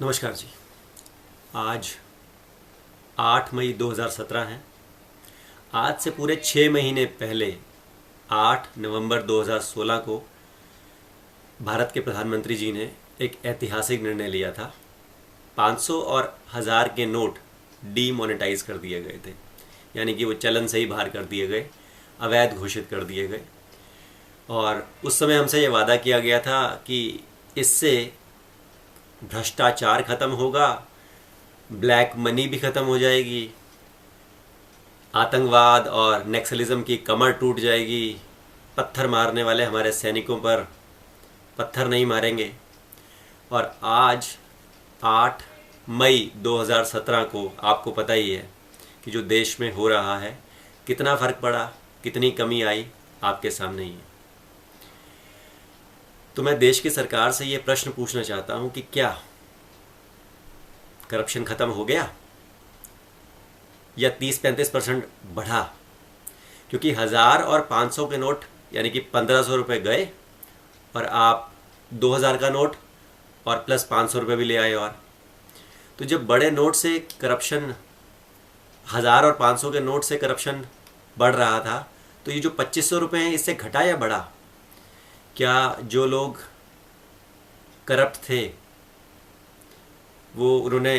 नमस्कार जी। आज 8 मई 2017 है। आज से पूरे 6 महीने पहले 8 नवंबर 2016 को भारत के प्रधानमंत्री जी ने एक ऐतिहासिक निर्णय लिया था। 500 और 1000 के नोट डीमोनेटाइज कर दिए गए थे, यानी कि वो चलन से ही बाहर कर दिए गए, अवैध घोषित कर दिए गए। और उस समय हमसे ये वादा किया गया था कि इससे भ्रष्टाचार खत्म होगा, ब्लैक मनी भी खत्म हो जाएगी, आतंकवाद और नक्सलिज्म की कमर टूट जाएगी, पत्थर मारने वाले हमारे सैनिकों पर पत्थर नहीं मारेंगे। और आज 8 मई 2017 को आपको पता ही है कि जो देश में हो रहा है, कितना फ़र्क पड़ा, कितनी कमी आई, आपके सामने ही है। तो मैं देश की सरकार से ये प्रश्न पूछना चाहता हूँ कि क्या करप्शन ख़त्म हो गया या 30-35% बढ़ा? क्योंकि 1000 और 500 के नोट यानी कि 1500 रुपये गए और आप 2000 का नोट और प्लस 500 रुपये भी ले आए। और तो जब बड़े नोट से करप्शन, 1000 और 500 के नोट से करप्शन बढ़ रहा था, तो ये जो 2500 रुपये हैं, इससे घटा या बढ़ा? क्या जो लोग करप्ट थे वो उन्होंने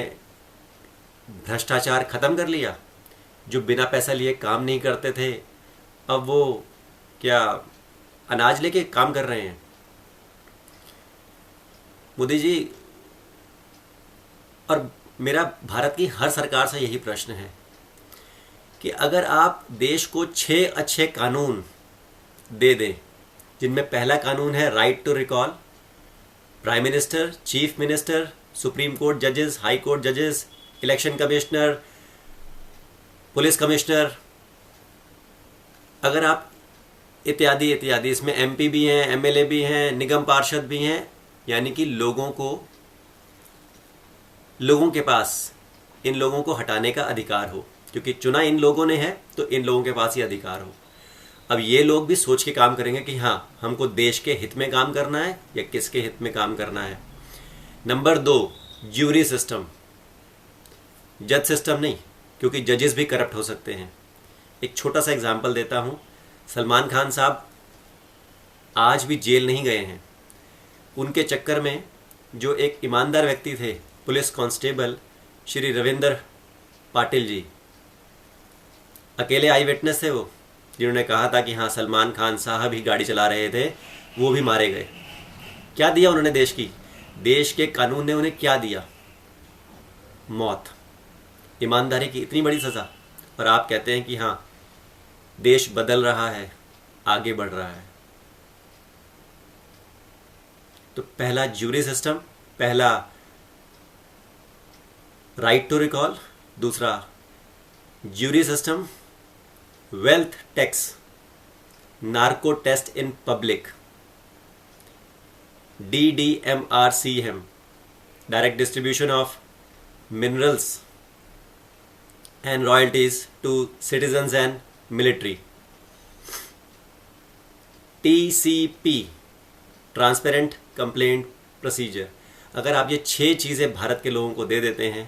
भ्रष्टाचार ख़त्म कर लिया? जो बिना पैसा लिए काम नहीं करते थे, अब वो क्या अनाज लेके काम कर रहे हैं? मोदी जी, और मेरा भारत की हर सरकार से यही प्रश्न है कि अगर आप देश को 6 अच्छे कानून दे दें, जिनमें पहला कानून है right to recall, prime minister, chief minister, supreme court जजेस, हाई कोर्ट जजेस, इलेक्शन कमिश्नर, पुलिस कमिश्नर, अगर आप इत्यादि इत्यादि, इसमें एमपी भी हैं, एमएलए भी हैं, निगम पार्षद भी हैं, यानी कि लोगों के पास इन लोगों को हटाने का अधिकार हो, क्योंकि चुना इन लोगों ने है, तो इन लोगों के पास ही अधिकार हो। अब ये लोग भी सोच के काम करेंगे कि हाँ, हमको देश के हित में काम करना है या किसके हित में काम करना है। नंबर 2, ज्यूरी सिस्टम, जज सिस्टम नहीं, क्योंकि जजेस भी करप्ट हो सकते हैं। एक छोटा सा एग्जांपल देता हूँ। सलमान खान साहब आज भी जेल नहीं गए हैं। उनके चक्कर में जो एक ईमानदार व्यक्ति थे, पुलिस कांस्टेबल श्री रविंदर पाटिल जी, अकेले आई विटनेस थे वो, जिन्होंने कहा था कि हाँ, सलमान खान साहब ही गाड़ी चला रहे थे, वो भी मारे गए। क्या दिया उन्होंने देश के कानून ने उन्हें क्या दिया? मौत। ईमानदारी की इतनी बड़ी सज़ा, और आप कहते हैं कि हाँ, देश बदल रहा है, आगे बढ़ रहा है। तो पहला ज्यूरी सिस्टम, पहला राइट टू रिकॉल, दूसरा jury system, wealth tax, narco test in public, DDMRCM, direct distribution of minerals and royalties to citizens and military, TCP, transparent complaint procedure. अगर आप ये 6 चीज़ें भारत के लोगों को दे देते हैं,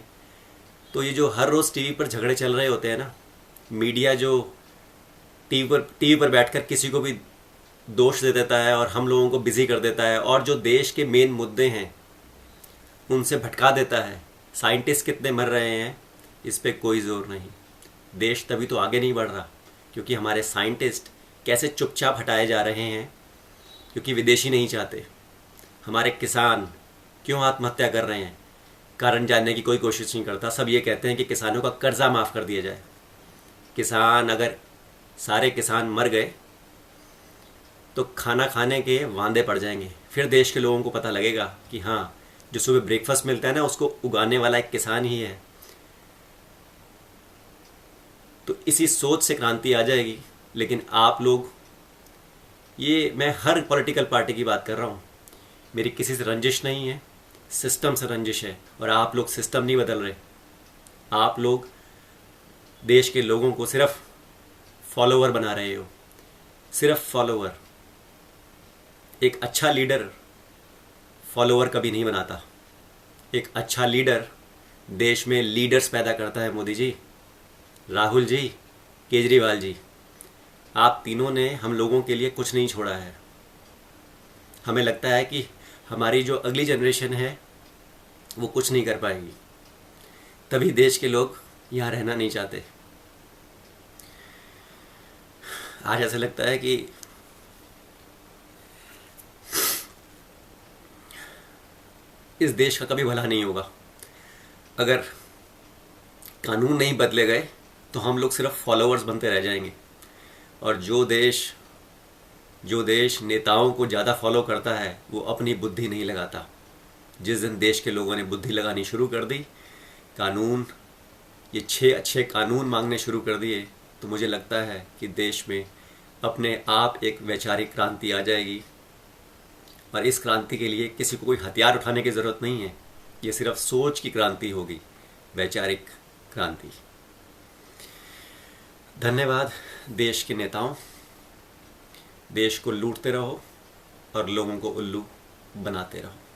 तो ये जो हर रोज़ टीवी पर झगड़े चल रहे होते हैं ना, मीडिया जो टीवी पर बैठकर किसी को भी दोष दे देता है और हम लोगों को बिजी कर देता है, और जो देश के मेन मुद्दे हैं उनसे भटका देता है। साइंटिस्ट कितने मर रहे हैं, इस पे कोई जोर नहीं। देश तभी तो आगे नहीं बढ़ रहा, क्योंकि हमारे साइंटिस्ट कैसे चुपचाप हटाए जा रहे हैं, क्योंकि विदेशी नहीं चाहते। हमारे किसान क्यों आत्महत्या कर रहे हैं, कारण जानने की कोई कोशिश नहीं करता। सब ये कहते हैं कि किसानों का कर्जा माफ़ कर दिया जाए। किसान, अगर सारे किसान मर गए तो खाना खाने के वांदे पड़ जाएंगे। फिर देश के लोगों को पता लगेगा कि हाँ, जो सुबह ब्रेकफास्ट मिलता है ना, उसको उगाने वाला एक किसान ही है। तो इसी सोच से क्रांति आ जाएगी। लेकिन आप लोग, ये मैं हर पॉलिटिकल पार्टी की बात कर रहा हूँ, मेरी किसी से रंजिश नहीं है, सिस्टम से रंजिश है। और आप लोग सिस्टम नहीं बदल रहे, आप लोग देश के लोगों को सिर्फ फॉलोवर बना रहे हो, सिर्फ फॉलोवर। एक अच्छा लीडर फॉलोवर कभी नहीं बनाता। एक अच्छा लीडर देश में लीडर्स पैदा करता है। मोदी जी, राहुल जी, केजरीवाल जी, आप तीनों ने हम लोगों के लिए कुछ नहीं छोड़ा है। हमें लगता है कि हमारी जो अगली जनरेशन है वो कुछ नहीं कर पाएगी, तभी देश के लोग यहाँ रहना नहीं चाहते। आज ऐसा लगता है कि इस देश का कभी भला नहीं होगा। अगर कानून नहीं बदले गए तो हम लोग सिर्फ फॉलोअर्स बनते रह जाएंगे। और जो देश नेताओं को ज़्यादा फॉलो करता है वो अपनी बुद्धि नहीं लगाता। जिस दिन देश के लोगों ने बुद्धि लगानी शुरू कर दी, कानून, ये 6 अच्छे कानून मांगने शुरू कर दिए, तो मुझे लगता है कि देश में अपने आप एक वैचारिक क्रांति आ जाएगी। और इस क्रांति के लिए किसी को कोई हथियार उठाने की ज़रूरत नहीं है, ये सिर्फ सोच की क्रांति होगी, वैचारिक क्रांति। धन्यवाद देश के नेताओं। देश को लूटते रहो और लोगों को उल्लू बनाते रहो।